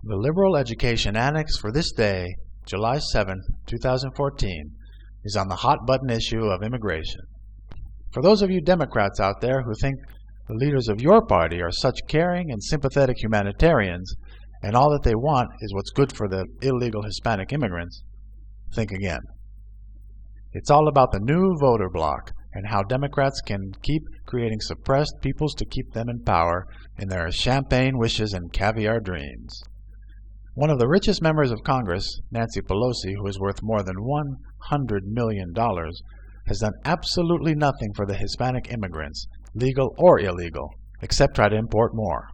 The Liberal Education Annex for this day, July 7, 2014, is on the hot-button issue of immigration. For those of you Democrats out there who think the leaders of your party are such caring and sympathetic humanitarians, and all that they want is what's good for the illegal Hispanic immigrants, think again. It's all about the new voter bloc and how Democrats can keep creating suppressed peoples to keep them in power in their champagne wishes and caviar dreams. One of the richest members of Congress, Nancy Pelosi, who is worth more than $100 million, has done absolutely nothing for the Hispanic immigrants, legal or illegal, except try to import more.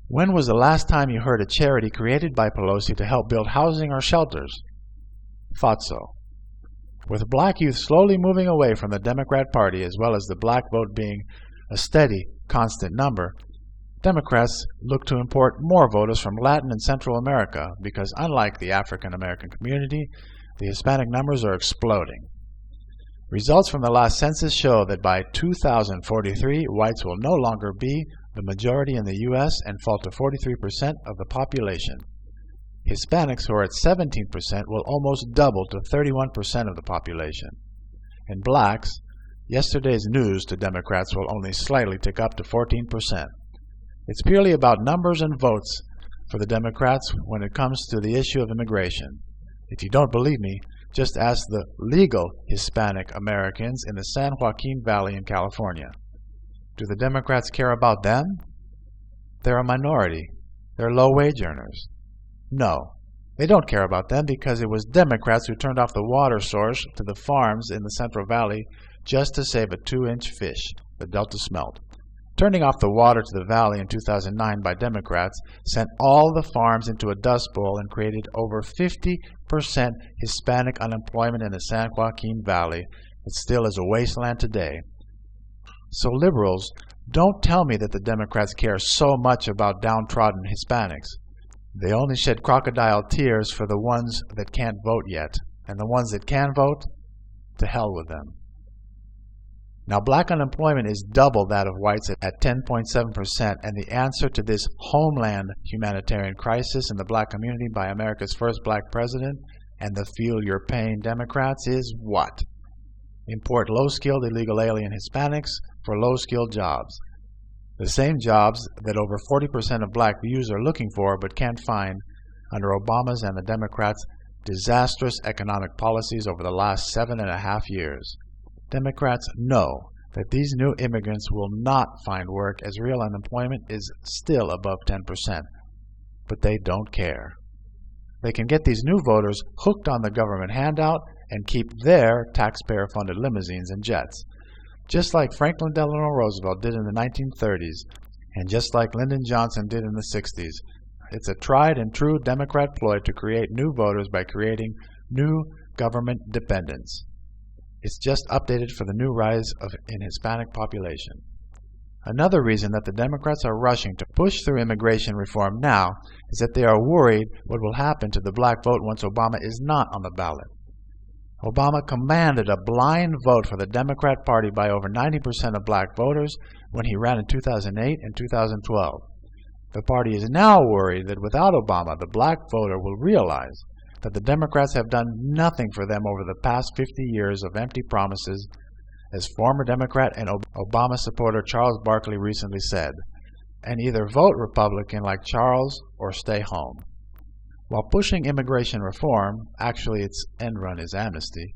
When was the last time you heard a charity created by Pelosi to help build housing or shelters? Thought so. With black youth slowly moving away from the Democrat Party, as well as the black vote being a steady, constant number, Democrats look to import more voters from Latin and Central America because, unlike the African American community, the Hispanic numbers are exploding. Results from the last census show that by 2043, whites will no longer be the majority in the U.S. and fall to 43% of the population. Hispanics, who are at 17%, will almost double to 31% of the population. And blacks, yesterday's news to Democrats will only slightly tick up to 14%. It's purely about numbers and votes for the Democrats when it comes to the issue of immigration. If you don't believe me, just ask the legal Hispanic Americans in the San Joaquin Valley in California. Do the Democrats care about them? They're a minority. They're low-wage earners. No, they don't care about them because it was Democrats who turned off the water source to the farms in the Central Valley just to save a 2-inch fish, the Delta smelt. Turning off the water to the valley in 2009 by Democrats sent all the farms into a dust bowl and created over 50% Hispanic unemployment in the San Joaquin Valley. It still is a wasteland today. So liberals, don't tell me that the Democrats care so much about downtrodden Hispanics. They only shed crocodile tears for the ones that can't vote yet, and the ones that can vote, to hell with them. Now, black unemployment is double that of whites at 10.7%, and the answer to this homeland humanitarian crisis in the black community by America's first black president and the Feel Your Pain Democrats is what? Import low-skilled illegal alien Hispanics for low-skilled jobs. The same jobs that over 40% of black youths are looking for but can't find under Obama's and the Democrats' disastrous economic policies over the last 7.5 years. Democrats know that these new immigrants will not find work as real unemployment is still above 10%, but they don't care. They can get these new voters hooked on the government handout and keep their taxpayer-funded limousines and jets, just like Franklin Delano Roosevelt did in the 1930s, and just like Lyndon Johnson did in the 60s. It's a tried and true Democrat ploy to create new voters by creating new government dependents. It's just updated for the new rise in Hispanic population. Another reason that the Democrats are rushing to push through immigration reform now is that they are worried what will happen to the black vote once Obama is not on the ballot. Obama commanded a blind vote for the Democrat Party by over 90% of black voters when he ran in 2008 and 2012. The party is now worried that without Obama, the black voter will realize that the Democrats have done nothing for them over the past 50 years of empty promises, as former Democrat and Obama supporter Charles Barkley recently said, and either vote Republican like Charles or stay home. While pushing immigration reform, actually its end run is amnesty,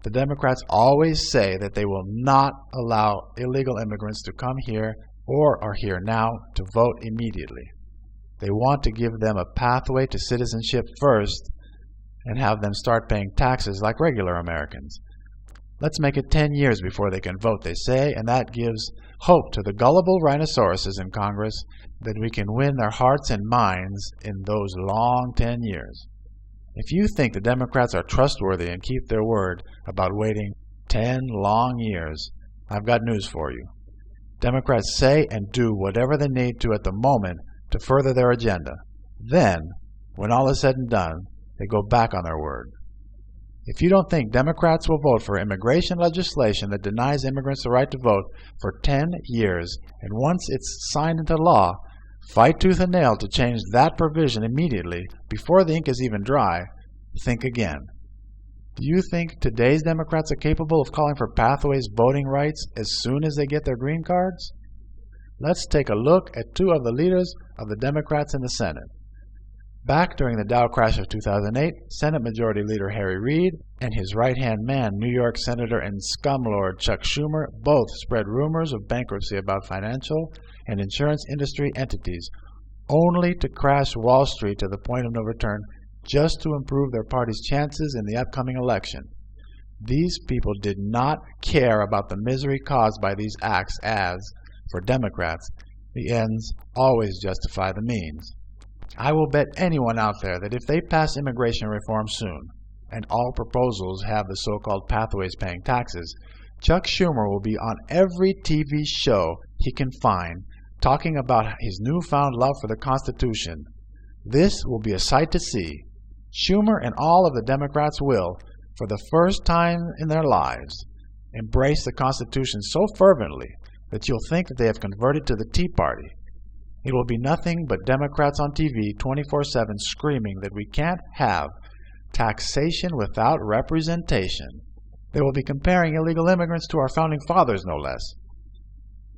the Democrats always say that they will not allow illegal immigrants to come here or are here now to vote immediately. They want to give them a pathway to citizenship first and have them start paying taxes like regular Americans. Let's make it 10 years before they can vote, they say, and that gives hope to the gullible rhinoceroses in Congress that we can win their hearts and minds in those long 10 years. If you think the Democrats are trustworthy and keep their word about waiting 10 long years, I've got news for you. Democrats say and do whatever they need to at the moment to further their agenda. Then, when all is said and done, they go back on their word. If you don't think Democrats will vote for immigration legislation that denies immigrants the right to vote for 10 years, and once it's signed into law, fight tooth and nail to change that provision immediately before the ink is even dry, think again. Do you think today's Democrats are capable of calling for pathways voting rights as soon as they get their green cards? Let's take a look at two of the leaders of the Democrats in the Senate. Back during the Dow crash of 2008, Senate Majority Leader Harry Reid and his right-hand man, New York Senator and scumlord Chuck Schumer, both spread rumors of bankruptcy about financial and insurance industry entities, only to crash Wall Street to the point of no return just to improve their party's chances in the upcoming election. These people did not care about the misery caused by these acts as, for Democrats, the ends always justify the means. I will bet anyone out there that if they pass immigration reform soon, and all proposals have the so-called pathways paying taxes, Chuck Schumer will be on every TV show he can find talking about his newfound love for the Constitution. This will be a sight to see. Schumer and all of the Democrats will, for the first time in their lives, embrace the Constitution so fervently that you'll think that they have converted to the Tea Party. It will be nothing but Democrats on TV 24/7 screaming that we can't have taxation without representation. They will be comparing illegal immigrants to our founding fathers, no less.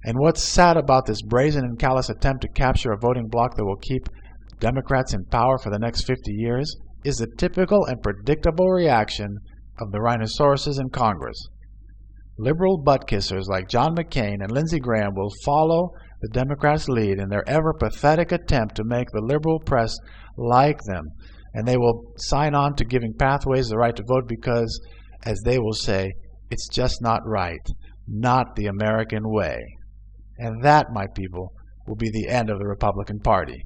And what's sad about this brazen and callous attempt to capture a voting bloc that will keep Democrats in power for the next 50 years is the typical and predictable reaction of the rhinoceroses in Congress. Liberal butt-kissers like John McCain and Lindsey Graham will follow the Democrats' lead in their ever-pathetic attempt to make the liberal press like them, and they will sign on to giving pathways the right to vote because, as they will say, it's just not right, not the American way. And that, my people, will be the end of the Republican Party.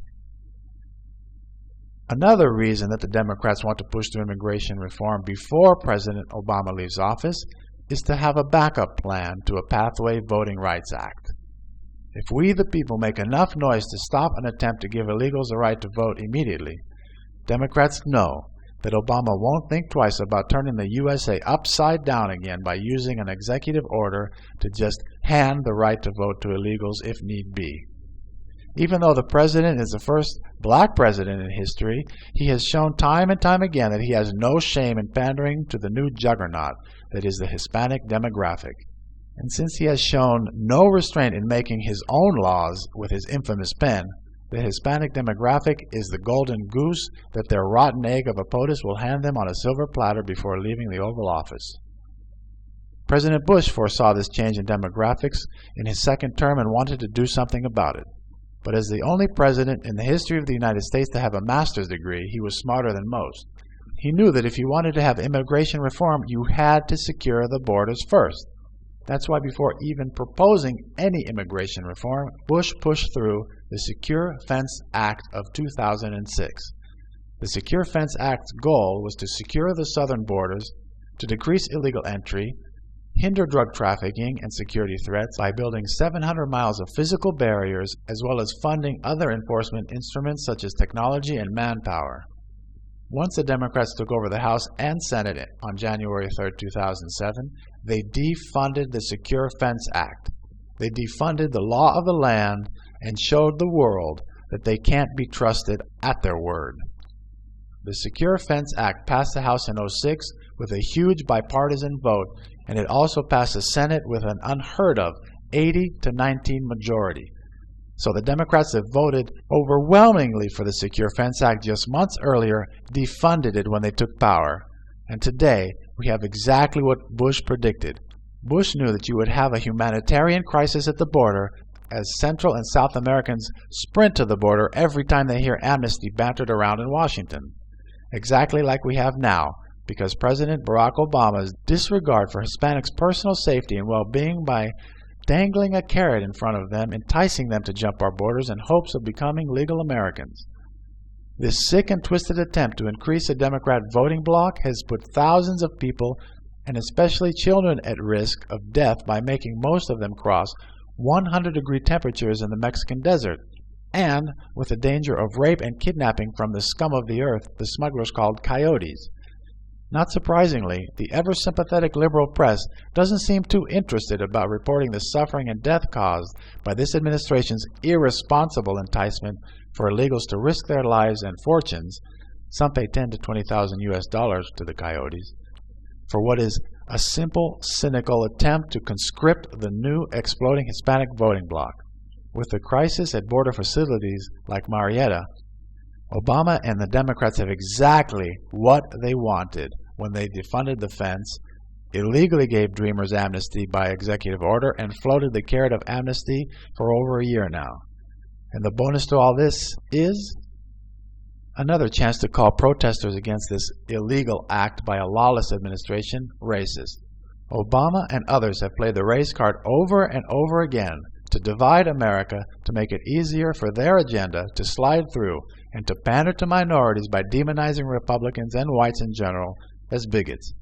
Another reason that the Democrats want to push through immigration reform before President Obama leaves office is to have a backup plan to a Pathway Voting Rights Act. If we, the people, make enough noise to stop an attempt to give illegals the right to vote immediately, Democrats know that Obama won't think twice about turning the USA upside down again by using an executive order to just hand the right to vote to illegals if need be. Even though the president is the first black president in history, he has shown time and time again that he has no shame in pandering to the new juggernaut that is the Hispanic demographic. And since he has shown no restraint in making his own laws with his infamous pen, the Hispanic demographic is the golden goose that their rotten egg of a POTUS will hand them on a silver platter before leaving the Oval Office. President Bush foresaw this change in demographics in his second term and wanted to do something about it. But as the only president in the history of the United States to have a master's degree, he was smarter than most. He knew that if you wanted to have immigration reform, you had to secure the borders first. That's why before even proposing any immigration reform, Bush pushed through the Secure Fence Act of 2006. The Secure Fence Act's goal was to secure the southern borders, to decrease illegal entry, hinder drug trafficking and security threats by building 700 miles of physical barriers, as well as funding other enforcement instruments such as technology and manpower. Once the Democrats took over the House and Senate on January 3, 2007, they defunded the Secure Fence Act. They defunded the law of the land and showed the world that they can't be trusted at their word. The Secure Fence Act passed the House in 2006 with a huge bipartisan vote, and it also passed the Senate with an unheard of 80-19 majority. So the Democrats that voted overwhelmingly for the Secure Fence Act just months earlier defunded it when they took power. And today, we have exactly what Bush predicted. Bush knew that you would have a humanitarian crisis at the border as Central and South Americans sprint to the border every time they hear amnesty bantered around in Washington. Exactly like we have now, because President Barack Obama's disregard for Hispanics' personal safety and well-being by dangling a carrot in front of them, enticing them to jump our borders in hopes of becoming legal Americans. This sick and twisted attempt to increase the Democrat voting bloc has put thousands of people, and especially children, at risk of death by making most of them cross 100-degree temperatures in the Mexican desert, and with the danger of rape and kidnapping from the scum of the earth the smugglers called coyotes. Not surprisingly, the ever-sympathetic liberal press doesn't seem too interested about reporting the suffering and death caused by this administration's irresponsible enticement for illegals to risk their lives and fortunes, some pay 10 to 20,000 US dollars to the coyotes, for what is a simple, cynical attempt to conscript the new exploding Hispanic voting bloc. With the crisis at border facilities like Marietta, Obama and the Democrats have exactly what they wanted when they defunded the fence, illegally gave Dreamers amnesty by executive order, and floated the carrot of amnesty for over a year now. And the bonus to all this is another chance to call protesters against this illegal act by a lawless administration racist. Obama and others have played the race card over and over again to divide America, to make it easier for their agenda to slide through, and to pander to minorities by demonizing Republicans and whites in general as bigots.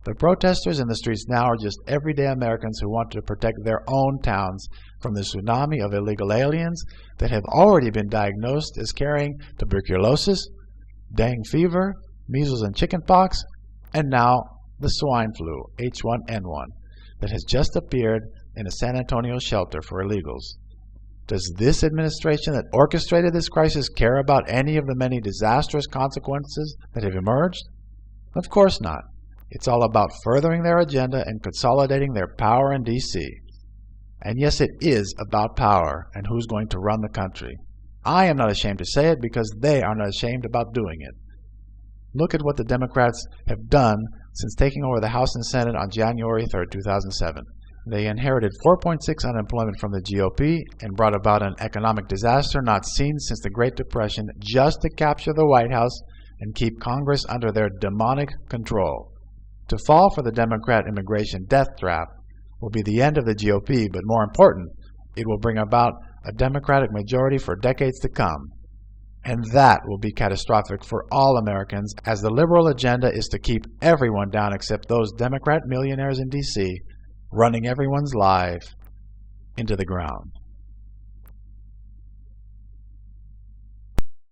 The protesters in the streets now are just everyday Americans who want to protect their own towns from the tsunami of illegal aliens that have already been diagnosed as carrying tuberculosis, dengue fever, measles and chickenpox, and now the swine flu, H1N1, that has just appeared in a San Antonio shelter for illegals. Does this administration that orchestrated this crisis care about any of the many disastrous consequences that have emerged? Of course not. It's all about furthering their agenda and consolidating their power in D.C. And yes, it is about power and who's going to run the country. I am not ashamed to say it because they are not ashamed about doing it. Look at what the Democrats have done since taking over the House and Senate on January 3, 2007. They inherited 4.6% unemployment from the GOP and brought about an economic disaster not seen since the Great Depression just to capture the White House and keep Congress under their demonic control. To fall for the Democrat immigration death trap will be the end of the GOP, but more important, it will bring about a Democratic majority for decades to come. And that will be catastrophic for all Americans, as the liberal agenda is to keep everyone down except those Democrat millionaires in D.C. running everyone's life into the ground.